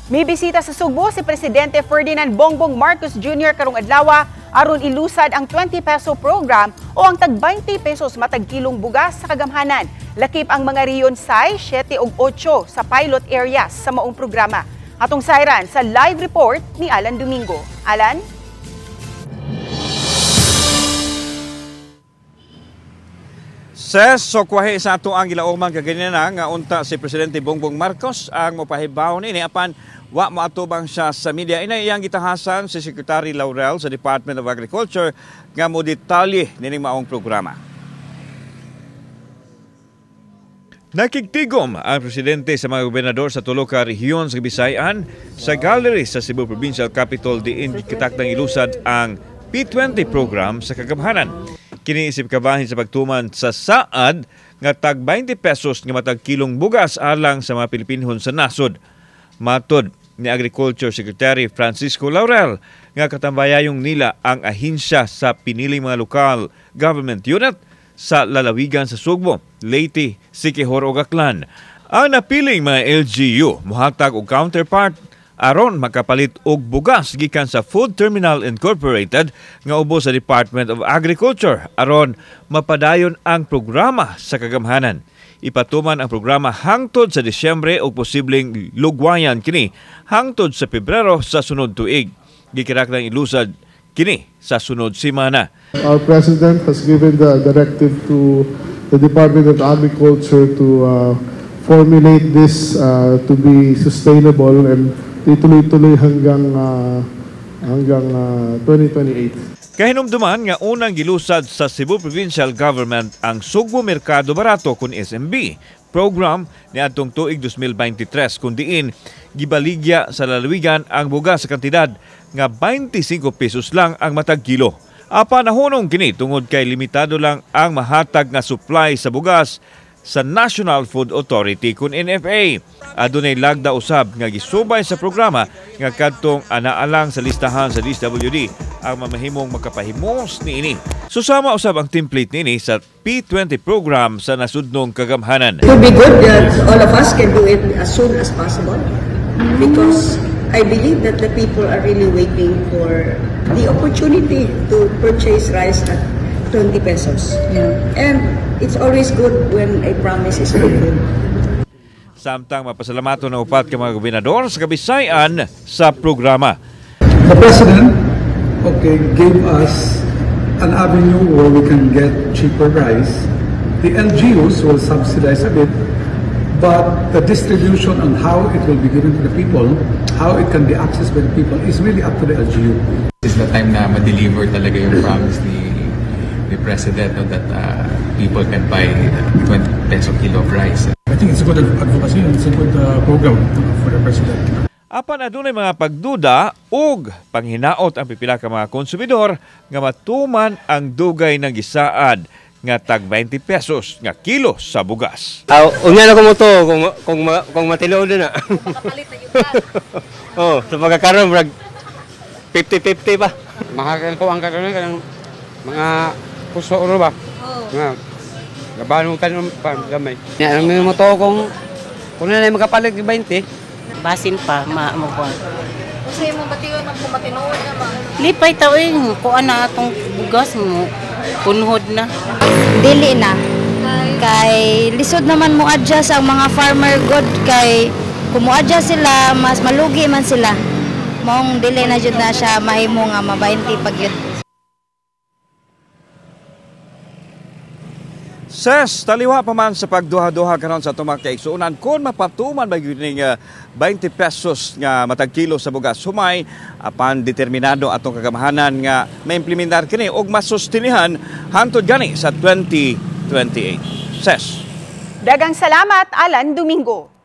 May bisita sa Sugbo si Presidente Ferdinand Bongbong Marcos Jr. karong adlaw aron ilusad ang 20 peso program o ang tag 20 pesos matag kilong bugas sa kagamhanan. Lakip ang mga riyon 6, 7 ug 8 sa pilot areas sa maong programa. Atong sayran sa live report ni Alan Domingo. Alan? So kwahe sa ato ang gilaumang kaganina nga unta si Presidente Bongbong Marcos ang mopahibaw ni apan wa moatubang siya sa media. Ina iyang gitahasan si Secretary Laurel sa Department of Agriculture nga mo detalye nining maong programa. Nakigtigom ang presidente sa mga gobernador sa tulo ka rehiyon sa Bisayan sa gallery sa Cebu Provincial Capitol diin gitakdang ilusad ang P20 program sa kagamhanan. Kiniisip kabahin sa pagtuman sa saad nga tag 20 pesos nga matag kilong bugas alang sa mga Pilipinhon sa nasod. Matod ni Agriculture Secretary Francisco Laurel nga katambayayong nila ang ahinsya sa piniling mga lokal government unit sa lalawigan sa Sugbo, Leyte, Siquijor ug Aklan. Ang napiling mga LGU mohatag og counterpart aron makapalit og bugas gikan sa Food Terminal Incorporated nga ubos sa Department of Agriculture aron mapadayon ang programa sa kagamhanan. Ipatuman ang programa hangtod sa Disyembre ug posibleng lugwayan kini hangtod sa Pebrero sa sunod tuig. Gikiraklang ilusad kini sa sunod semana. Our President has given the directive to the Department of Agriculture to formulate this to be sustainable and ituloy-tuloy hanggang 2028. Kahinumduman nga unang gilusad sa Cebu Provincial Government ang Sugbo Merkado Barato kun SMB program ni atong tuig 2023 kun diin gibaligya sa lalawigan ang bugas sa kantidad nga 25 pesos lang ang matag kilo. Apa nahunong kini tungod kay limitado lang ang mahatag nga supply sa bugas sa National Food Authority kun NFA. Adunay lagda usab nga gisubay sa programa nga kadtong anaalang sa listahan sa DSWD ang mamahimong makapahimos niini. Susama usab ang template niini sa P20 program sa nasudnong kagamhanan. It would be good that all of us can do it as soon as possible because I believe that the people are really waiting for the opportunity to purchase rice at 20 pesos. Yeah. And it's always good when a promise is fulfilled. Samtang mapasalamato na upat ka mga gobernador sa Kabisayan sa programa. The President gave us an avenue where we can get cheaper rice. The LGUs will subsidize a bit, but the distribution on how it will be given to the people, how it can be accessed by the people is really up to the LGU. This is the time na ma-deliver talaga yung promise ni President that people can buy 20 peso kilo of rice. I think it's a good advocacy and it's a good program for the President. Apan adunay mga pagduda ug panghinaot ang pipila ka mga konsumidor nga matuman ang dugay ng gisaad nga tag 20 pesos nga kilo sa bugas. Unya na ko mo to kung matilaw din na. Makapalit na yung gas. Oh, sa pagkakaroon brag 50-50 pa. Mahal ko ang karoon kanang mga puso ro ba? Nga. Gaban mo kanang gamay. Ya, ang mo to kung na magapalit ng 20. Basin pa, mo ko. Kasi mo batiyon ang kumatinood naman. Lipay tawing, kuan na atong bugas mo, punhod na. Dili na. Kay lisod naman mo adjust ang mga farmer god kay kung mo adjust sila, mas malugi man sila. Maong dili na jud na siya mahimo nga ma-20 pag yun. Ses, taliwa pa man sa pagduha-duha karon sa tumak kaigsuunan kung mapatuman ba yun ng 20 pesos nga matag kilo sa bugas. Humay, apan determinado atong kagamhanan nga maimplementar kini og masustinihan hangtod gani sa 2028. Ses. Dagang salamat, Alan Domingo.